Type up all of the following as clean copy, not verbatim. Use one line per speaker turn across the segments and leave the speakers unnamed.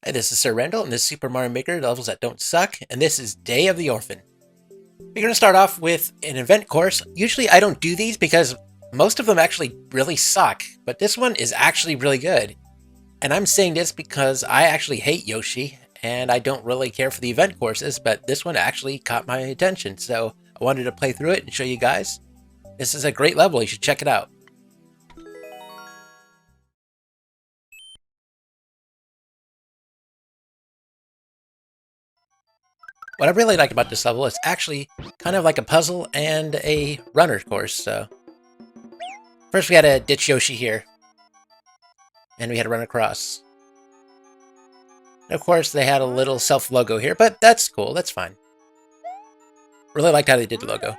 Hi, this is Sir Randall, and this is Super Mario Maker Levels That Don't Suck, and this is Day of the Orphan. We're going to start off with an event course. Usually I don't do these because most of them actually really suck, but this one is actually really good. And I'm saying this because I actually hate Yoshi, and I don't really care for the event courses, but this one actually caught my attention, so I wanted to play through it and show you guys. This is a great level, you should check it out. What I really like about this level is actually kind of like a puzzle and a runner course. So first we had to ditch Yoshi here, and we had to run across. And of course they had a little self logo here, but that's cool, that's fine. Really liked how they did the logo.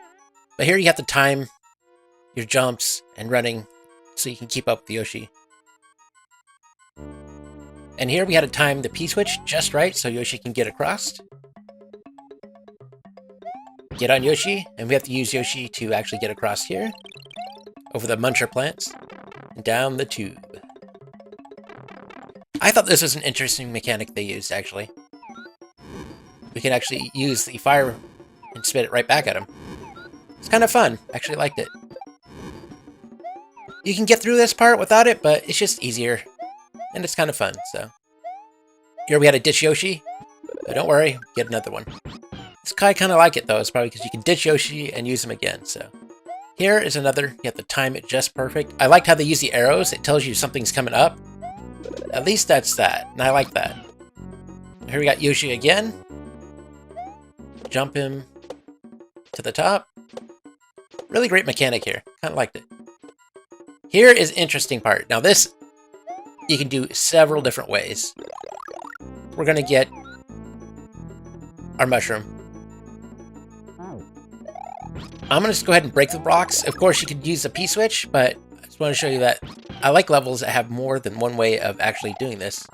But here you have to time your jumps and running so you can keep up with Yoshi. And here we had to time the P-switch just right so Yoshi can get across. Get on Yoshi, and we have to use Yoshi to actually get across here, over the Muncher plants, and down the tube. I thought this was an interesting mechanic they used, actually. We can actually use the fire and spit it right back at him. It's kind of fun. I actually liked it. You can get through this part without it, but it's just easier, and it's kind of fun, so. Here we had to ditch Yoshi, but don't worry, get another one. This guy kind of like it though, it's probably because you can ditch Yoshi and use him again, so. Here is another, you have to time it just perfect. I liked how they use the arrows, it tells you something's coming up. At least that's that, and I like that. Here we got Yoshi again. Jump him to the top. Really great mechanic here, kind of liked it. Here is interesting part. Now this, you can do several different ways. We're gonna get our mushroom. I'm going to just go ahead and break the blocks. Of course, you could use the P-switch, but I just want to show you that I like levels that have more than one way of actually doing this.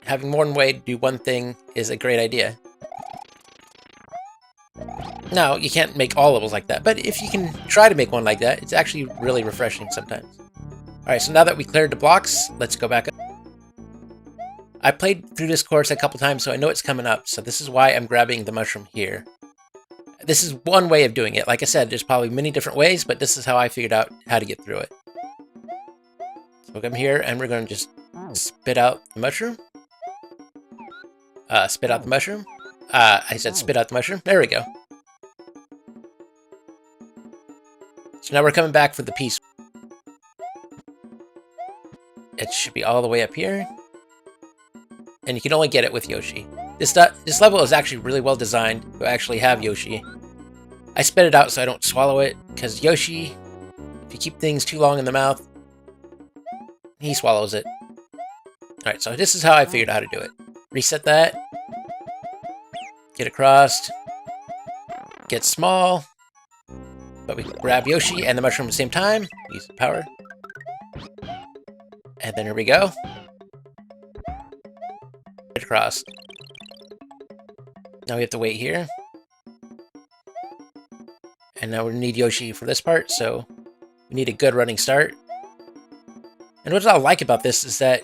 Having more than one way to do one thing is a great idea. Now, you can't make all levels like that, but if you can try to make one like that, it's actually really refreshing sometimes. Alright, so now that we cleared the blocks, let's go back up. I played through this course a couple times, so I know it's coming up, so this is why I'm grabbing the mushroom here. This is one way of doing it. Like I said, there's probably many different ways, but this is how I figured out how to get through it. So we'll come here, and we're going to just spit out the mushroom. Spit out the mushroom. I said spit out the mushroom. There we go. So now we're coming back for the piece. It should be all the way up here. And you can only get it with Yoshi. This level is actually really well designed to actually have Yoshi. I spit it out so I don't swallow it, because Yoshi, if you keep things too long in the mouth, he swallows it. Alright, so this is how I figured out how to do it. Reset that. Get across. Get small. But we grab Yoshi and the mushroom at the same time. Use the power. And then here we go. Get across. Now we have to wait here. And now we need Yoshi for this part, so we need a good running start. And what I like about this is that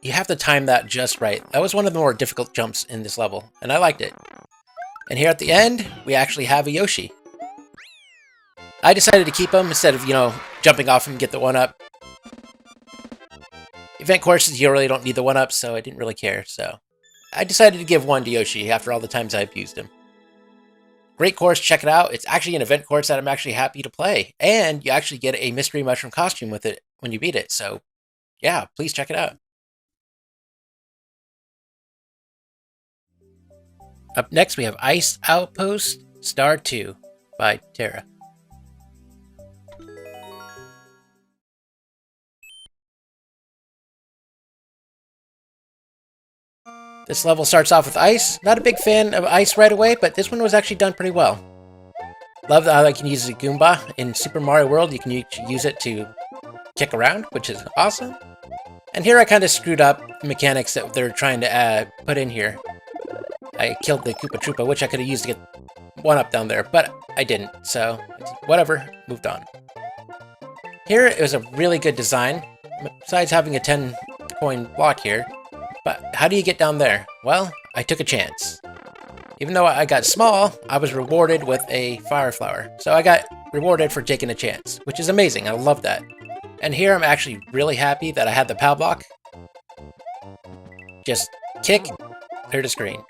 you have to time that just right. That was one of the more difficult jumps in this level, and I liked it. And here at the end, we actually have a Yoshi. I decided to keep him instead of, jumping off him and get the 1-up. Event courses, you really don't need the 1-up, so I didn't really care, so. I decided to give one to Yoshi after all the times I've used him. Great course, check it out. It's actually an event course that I'm actually happy to play. And you actually get a mystery mushroom costume with it when you beat it. So, yeah, please check it out. Up next, we have Ice Outpost Star 2 by Terra. This level starts off with ice. Not a big fan of ice right away, but this one was actually done pretty well. Love how I can use a Goomba. In Super Mario World, you can use it to kick around, which is awesome. And here I kind of screwed up the mechanics that they're trying to put in here. I killed the Koopa Troopa, which I could have used to get 1-up down there, but I didn't, so whatever, moved on. Here, it was a really good design. Besides having a 10 coin block here, But how do you get down there? Well, I took a chance. Even though I got small, I was rewarded with a fire flower. So I got rewarded for taking a chance, which is amazing. I love that. And here I'm actually really happy that I had the POW block. Just kick, clear the screen.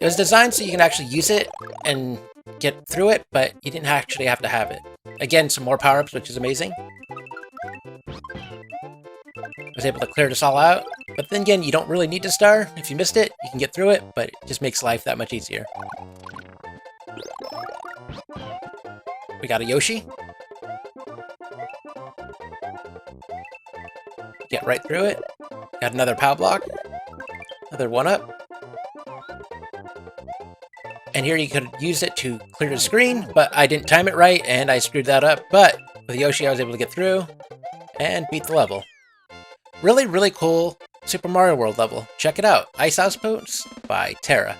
It was designed so you can actually use it and get through it, but you didn't actually have to have it. Again, some more power-ups, which is amazing. I was able to clear this all out, but then again, you don't really need to star. If you missed it, you can get through it, but it just makes life that much easier. We got a Yoshi. Get right through it. Got another POW block. Another 1-up. And here you could use it to clear the screen, but I didn't time it right, and I screwed that up. But with Yoshi, I was able to get through and beat the level. Really, really cool Super Mario World level. Check it out. Ice Outpost by Terra.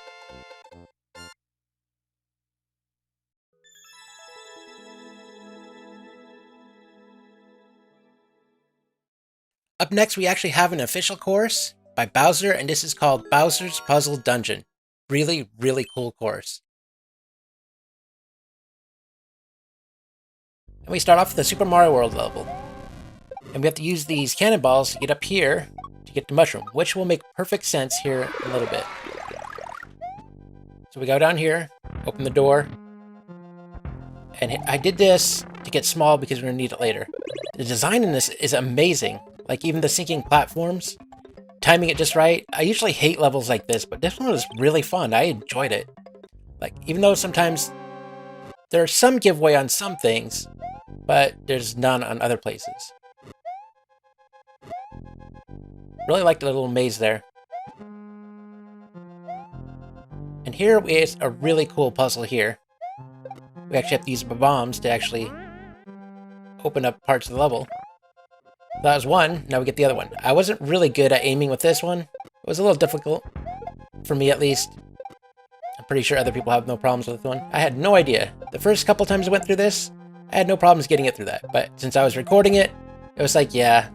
Up next, we actually have an official course by Bowser, and this is called Bowser's Puzzle Dungeon. Really, really cool course. And we start off with the Super Mario World level. And we have to use these cannonballs to get up here to get the mushroom, which will make perfect sense here in a little bit. So we go down here, open the door, and I did this to get small because we're going to need it later. The design in this is amazing. Like even the sinking platforms, timing it just right. I usually hate levels like this, but this one was really fun. I enjoyed it. Like, even though sometimes there's some giveaway on some things, but there's none on other places. Really like the little maze there. And here is a really cool puzzle here. We actually have to use bombs to actually open up parts of the level. That was one, now we get the other one. I wasn't really good at aiming with this one. It was a little difficult, for me at least. I'm pretty sure other people have no problems with this one. I had no idea. The first couple times I went through this, I had no problems getting it through that. But since I was recording it, it was like, yeah.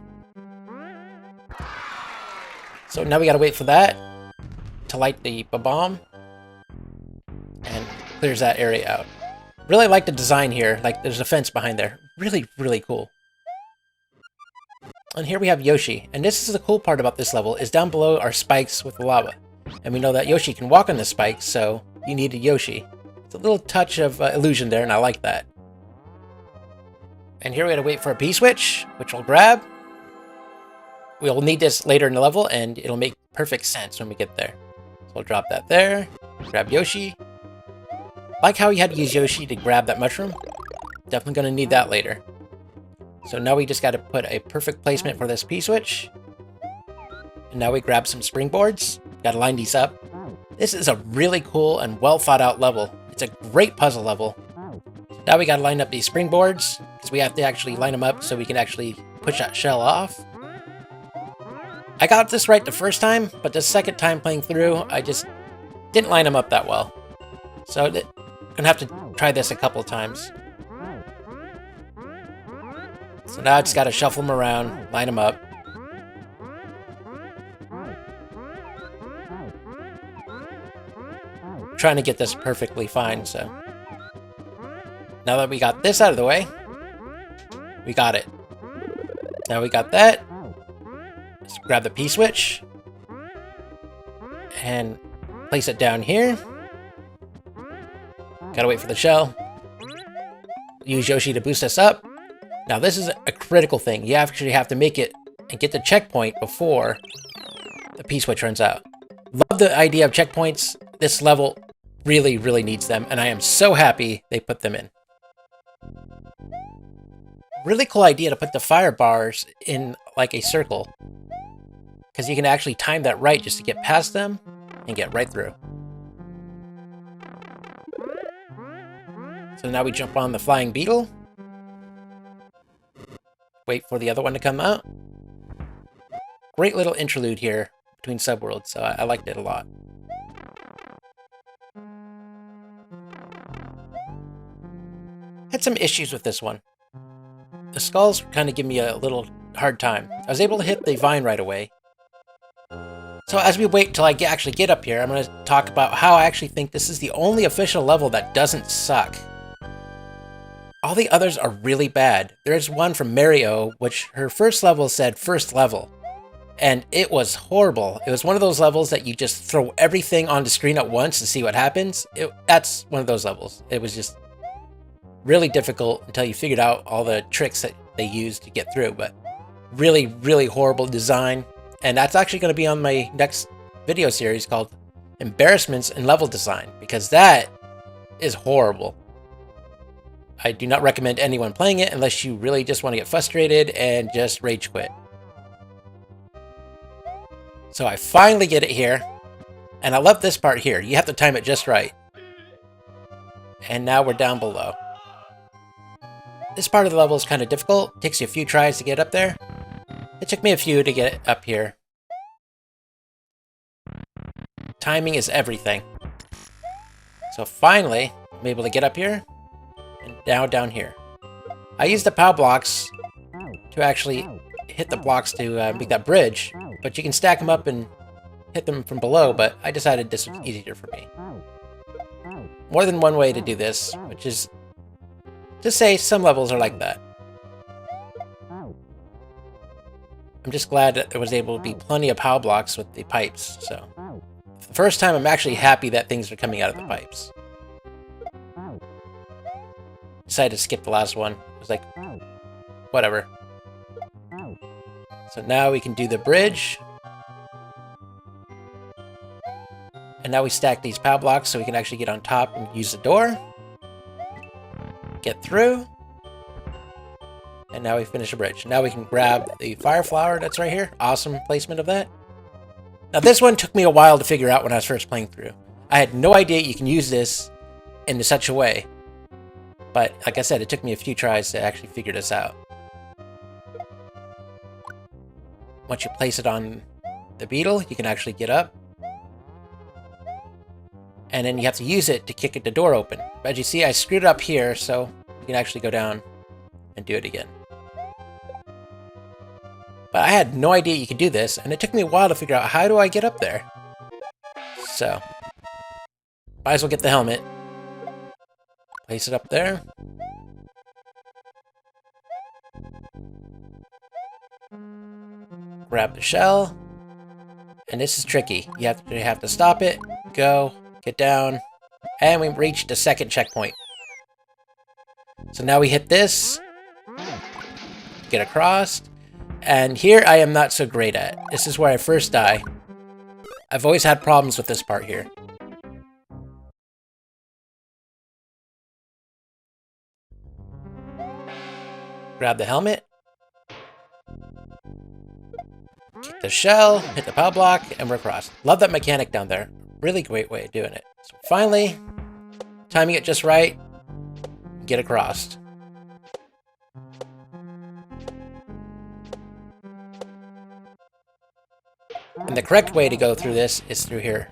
So now we gotta wait for that to light the bomb. And clears that area out. Really like the design here. Like, there's a fence behind there. Really, really cool. And here we have Yoshi, and this is the cool part about this level, is down below are spikes with lava. And we know that Yoshi can walk on the spikes, so you need a Yoshi. It's a little touch of illusion there, and I like that. And here we gotta wait for a P-switch, which we'll grab. We'll need this later in the level, and it'll make perfect sense when we get there. So we'll drop that there, grab Yoshi. Like how you had to use Yoshi to grab that mushroom. Definitely gonna need that later. So now we just got to put a perfect placement for this P-switch. And now we grab some springboards. Got to line these up. This is a really cool and well thought out level. It's a great puzzle level. So now we got to line up these springboards because we have to actually line them up so we can actually push that shell off. I got this right the first time, but the second time playing through, I just didn't line them up that well. So I'm gonna have to try this a couple of times. So now I just gotta shuffle them around, line them up. I'm trying to get this perfectly fine, so. Now that we got this out of the way, we got it. Now we got that. Let's grab the P-switch. And place it down here. Gotta wait for the shell. Use Yoshi to boost us up. Now this is a critical thing. You actually have to make it and get the checkpoint before the P-switch runs out. Love the idea of checkpoints. This level really, really needs them, and I am so happy they put them in. Really cool idea to put the fire bars in like a circle, because you can actually time that right just to get past them and get right through. So now we jump on the flying beetle. Wait for the other one to come out. Great little interlude here between subworlds, so I liked it a lot. Had some issues with this one. The skulls kind of give me a little hard time. I was able to hit the vine right away, So as we wait till I actually get up here, I'm going to talk about how I actually think this is the only official level that doesn't suck. All the others are really bad. There's one from Mario, which her first level said first level. And it was horrible. It was one of those levels that you just throw everything on the screen at once to see what happens. That's one of those levels. It was just really difficult until you figured out all the tricks that they used to get through. But really, really horrible design. And that's actually going to be on my next video series called Embarrassments in Level Design, because that is horrible. I do not recommend anyone playing it unless you really just want to get frustrated and just rage quit. So I finally get it here, and I love this part here. You have to time it just right. And now we're down below. This part of the level is kind of difficult. It takes you a few tries to get up there. It took me a few to get up here. Timing is everything. So finally, I'm able to get up here, and now down here. I used the POW blocks to actually hit the blocks to make that bridge, but you can stack them up and hit them from below, but I decided this was easier for me. More than one way to do this, which is to say some levels are like that. I'm just glad that there was able to be plenty of POW blocks with the pipes, so. For the first time, I'm actually happy that things are coming out of the pipes. Decided to skip the last one. It was like, whatever. So now we can do the bridge. And now we stack these POW blocks so we can actually get on top and use the door. Get through. And now we finish the bridge. Now we can grab the fire flower that's right here. Awesome placement of that. Now this one took me a while to figure out when I was first playing through. I had no idea you can use this in such a way. But like I said, it took me a few tries to actually figure this out. Once you place it on the beetle, you can actually get up. And then you have to use it to kick the door open. But as you see, I screwed it up here, so you can actually go down and do it again. But I had no idea you could do this, and it took me a while to figure out how do I get up there. So, might as well get the helmet. Place it up there. Grab the shell. And this is tricky. You have to stop it, go, get down, and we reached the second checkpoint. So now we hit this, get across, and here I am not so great at. This is where I first die. I've always had problems with this part here. Grab the helmet, kick the shell, hit the POW block, and we're across. Love that mechanic down there. Really great way of doing it. So finally, timing it just right, get across. And the correct way to go through this is through here.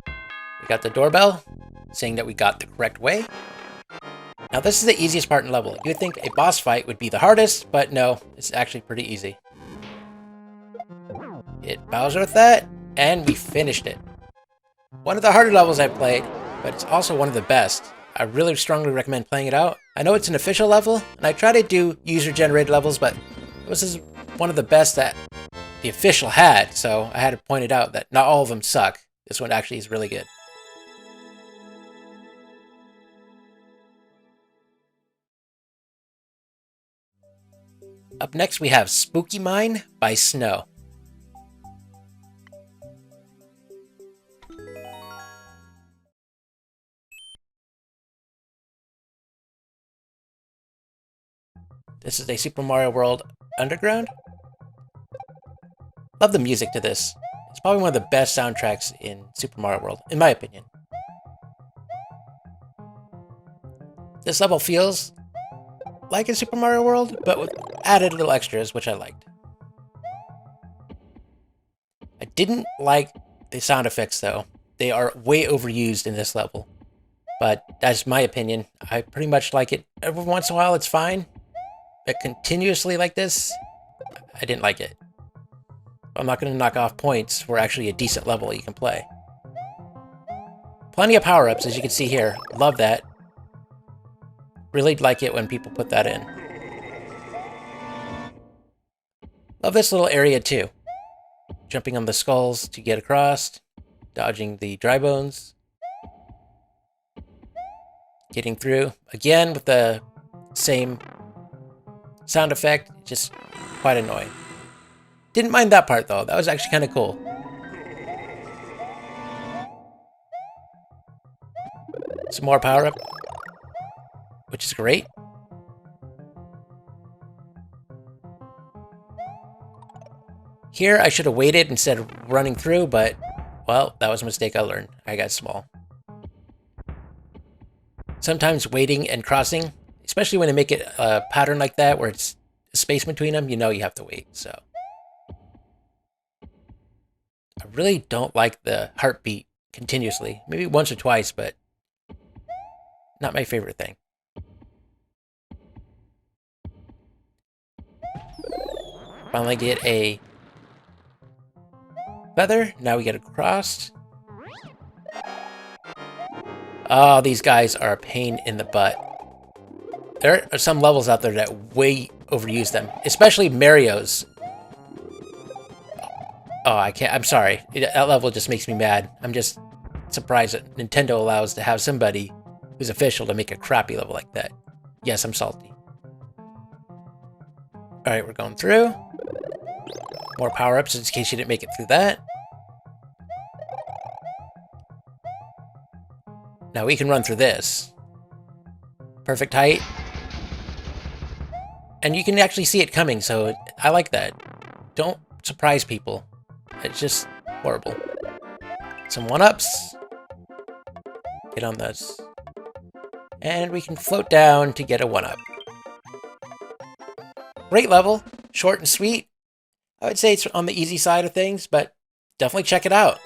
We got the doorbell saying that we got the correct way. Now this is the easiest part in the level. You would think a boss fight would be the hardest, but no, it's actually pretty easy. Hit Bowser with that, and we finished it. One of the harder levels I've played, but it's also one of the best. I really strongly recommend playing it out. I know it's an official level, and I try to do user-generated levels, but this is one of the best that the official had, so I had to point it out that not all of them suck. This one actually is really good. Up next we have Spooky Mine by Snow. This is a Super Mario World Underground. Love the music to this. It's probably one of the best soundtracks in Super Mario World, in my opinion. This level feels like a Super Mario World, but with added little extras, which I liked. I didn't like the sound effects, though. They are way overused in this level. But that's my opinion. I pretty much like it. Every once in a while, it's fine. But continuously like this, I didn't like it. I'm not going to knock off points for actually a decent level you can play. Plenty of power-ups, as you can see here. Love that. Really like it when people put that in. Love this little area too. Jumping on the skulls to get across. Dodging the dry bones. Getting through. Again with the same sound effect. Just quite annoying. Didn't mind that part though. That was actually kind of cool. Some more power up. Which is great. Here, I should have waited instead of running through, but, well, that was a mistake I learned. I got small. Sometimes waiting and crossing, especially when they make it a pattern like that, where it's a space between them, you know you have to wait, so. I really don't like the heartbeat continuously. Maybe once or twice, but not my favorite thing. Finally get a feather. Now we get a cross. Oh, these guys are a pain in the butt. There are some levels out there that way overuse them, especially Mario's. Oh, I can't. I'm sorry. That level just makes me mad. I'm just surprised that Nintendo allows to have somebody who's official to make a crappy level like that. Yes, I'm salty. Alright, we're going through. More power-ups in case you didn't make it through that. Now we can run through this. Perfect height. And you can actually see it coming, so I like that. Don't surprise people. It's just horrible. Some one-ups. Get on this. And we can float down to get a one-up. Great level. Short and sweet. I would say it's on the easy side of things, but definitely check it out.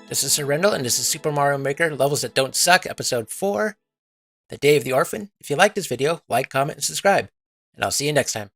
This is Sir Rendell, and this is Super Mario Maker Levels That Don't Suck, Episode 4, The Day of the Orphan. If you liked this video, like, comment, and subscribe. And I'll see you next time.